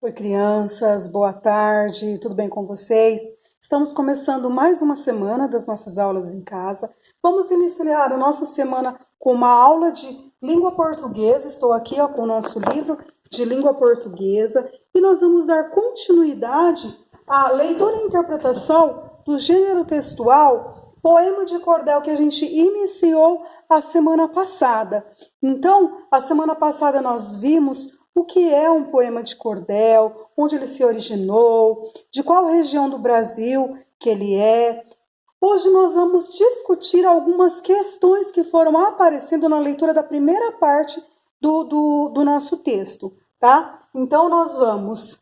Oi, crianças, boa tarde, tudo bem com vocês? Estamos começando mais uma semana das nossas aulas em casa. Vamos iniciar a nossa semana com uma aula de língua portuguesa. Estou aqui com o nosso livro de língua portuguesa e nós vamos dar continuidade à leitura e interpretação do gênero textual Poema de Cordel que a gente iniciou a semana passada. Então, a semana passada nós vimos o que é um poema de cordel, onde ele se originou, de qual região do Brasil que ele é. Hoje nós vamos discutir algumas questões que foram aparecendo na leitura da primeira parte do nosso texto, tá? Então nós vamos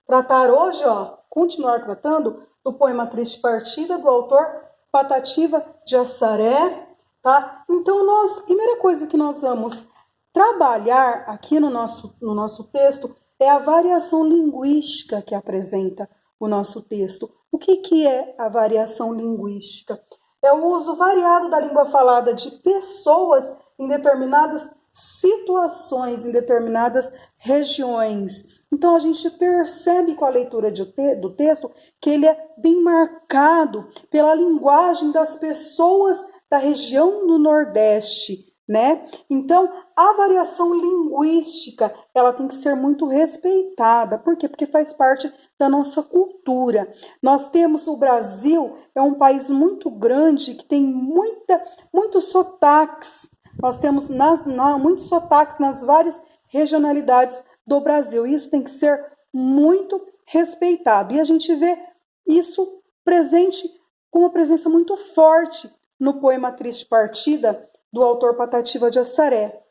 tratar hoje, continuar tratando do poema Triste Partida, do autor Patativa de Assaré, tá? Então primeira coisa que nós vamos trabalhar aqui no nosso texto é a variação linguística que apresenta o nosso texto. O que é a variação linguística? É o uso variado da língua falada de pessoas em determinadas situações, em determinadas regiões. Então, a gente percebe com a leitura do texto que ele é bem marcado pela linguagem das pessoas da região do Nordeste, né? Então, a variação linguística, ela tem que ser muito respeitada. Por quê? Porque faz parte da nossa cultura. Nós temos o Brasil, é um país muito grande, que tem muitos sotaques. Nós temos muitos sotaques nas várias regionalidades do Brasil. Isso tem que ser muito respeitado. E a gente vê isso presente, com uma presença muito forte no poema Triste Partida, do autor Patativa de Assaré.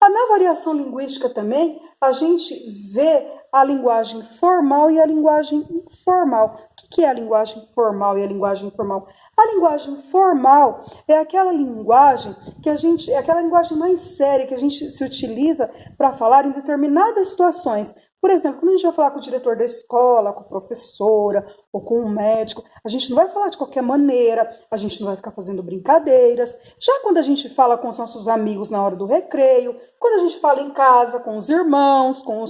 Na variação linguística também, a gente vê a linguagem formal e a linguagem informal. O que é a linguagem formal e a linguagem informal? A linguagem formal é aquela linguagem é aquela linguagem mais séria que a gente se utiliza para falar em determinadas situações. Por exemplo, quando a gente vai falar com o diretor da escola, com a professora ou com o médico, a gente não vai falar de qualquer maneira, a gente não vai ficar fazendo brincadeiras. Já quando a gente fala com os nossos amigos na hora do recreio, quando a gente fala em casa com os irmãos, com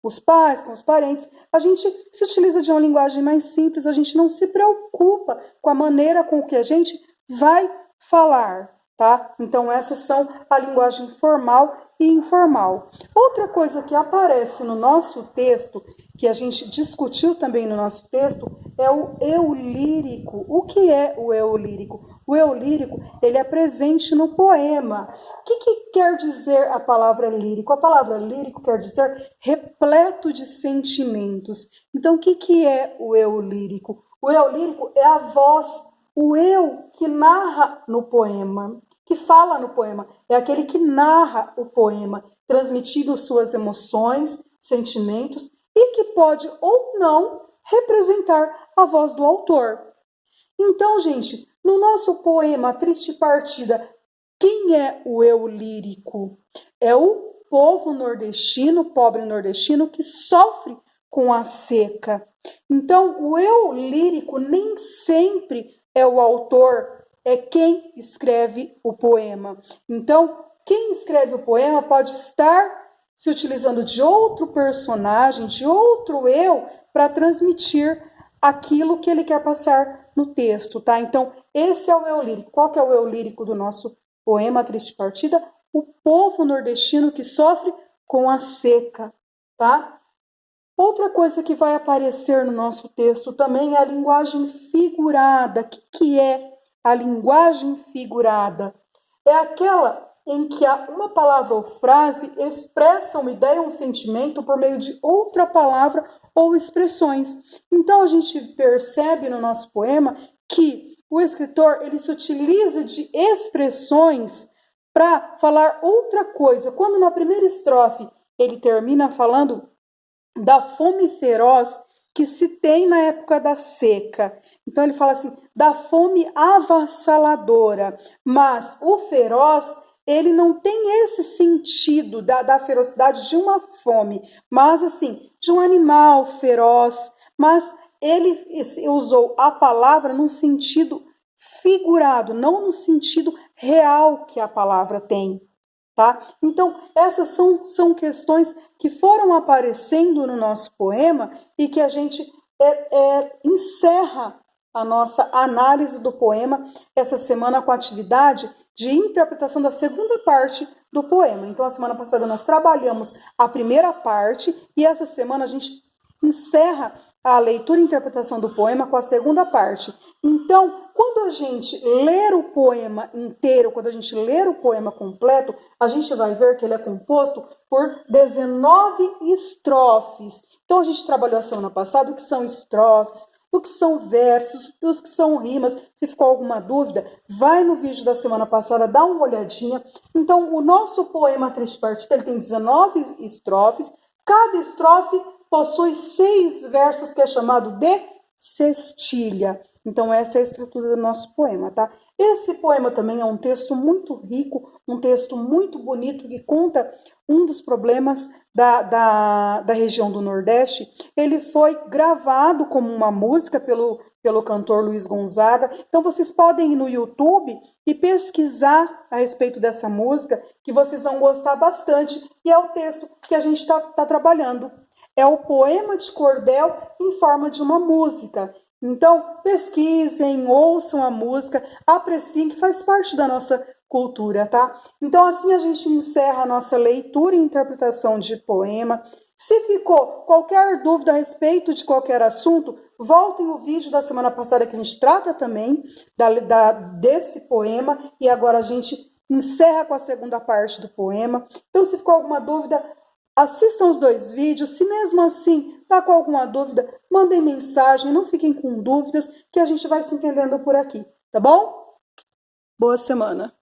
os pais, com os parentes, a gente se utiliza de uma linguagem mais simples, a gente não se preocupa com a maneira com que a gente vai falar, tá? Então, essas são a linguagem formal e informal. Outra coisa que aparece no nosso texto, que a gente discutiu também no nosso texto, é o eu lírico. O que é o eu lírico? O eu lírico, ele é presente no poema. O que quer dizer a palavra lírico? A palavra lírico quer dizer repleto de sentimentos. Então, o que é o eu lírico? O eu lírico é a voz, o eu que narra no poema, que fala no poema, é aquele que narra o poema, transmitindo suas emoções, sentimentos, e que pode ou não representar a voz do autor. Então, gente, no nosso poema Triste Partida, quem é o eu lírico? É o povo nordestino, pobre nordestino, que sofre com a seca. Então, o eu lírico nem sempre é o autor, é quem escreve o poema. Então, quem escreve o poema pode estar se utilizando de outro personagem, de outro eu, para transmitir aquilo que ele quer passar no texto, tá? Então, esse é o eu lírico. Qual que é o eu lírico do nosso poema Triste Partida? O povo nordestino que sofre com a seca, tá? Outra coisa que vai aparecer no nosso texto também é a linguagem figurada. O que é a linguagem figurada? É aquela em que uma palavra ou frase expressa uma ideia ou um sentimento por meio de outra palavra ou expressões. Então, a gente percebe no nosso poema que o escritor ele se utiliza de expressões para falar outra coisa. Quando na primeira estrofe ele termina falando da fome feroz que se tem na época da seca. Então ele fala assim, da fome avassaladora, mas o feroz, ele não tem esse sentido da ferocidade de uma fome, mas assim, de um animal feroz, mas ele usou a palavra num sentido figurado, não no sentido real que a palavra tem. tá? Então, essas são questões que foram aparecendo no nosso poema e que a gente encerra a nossa análise do poema essa semana com a atividade de interpretação da segunda parte do poema. Então, a semana passada nós trabalhamos a primeira parte e essa semana a gente encerra a leitura e interpretação do poema com a segunda parte. Então, quando a gente ler o poema inteiro, quando a gente ler o poema completo, a gente vai ver que ele é composto por 19 estrofes. Então, a gente trabalhou a semana passada o que são estrofes, o que são versos, os que são rimas. Se ficou alguma dúvida, vai no vídeo da semana passada, dá uma olhadinha. Então, o nosso poema tripartite, ele tem 19 estrofes. Cada estrofe possui 6 versos, que é chamado de sextilha. Então, essa é a estrutura do nosso poema, tá? Esse poema também é um texto muito rico, um texto muito bonito, que conta um dos problemas da região do Nordeste. Ele foi gravado como uma música pelo cantor Luiz Gonzaga. Então, vocês podem ir no YouTube e pesquisar a respeito dessa música, que vocês vão gostar bastante. E é o texto que a gente está trabalhando. É o poema de cordel em forma de uma música. Então, pesquisem, ouçam a música, apreciem, que faz parte da nossa cultura, tá? Então, assim a gente encerra a nossa leitura e interpretação de poema. Se ficou qualquer dúvida a respeito de qualquer assunto, voltem o vídeo da semana passada, que a gente trata também desse poema, e agora a gente encerra com a segunda parte do poema. Então, se ficou alguma dúvida, assistam os 2 vídeos. Se mesmo assim está com alguma dúvida, mandem mensagem, não fiquem com dúvidas, que a gente vai se entendendo por aqui, tá bom? Boa semana!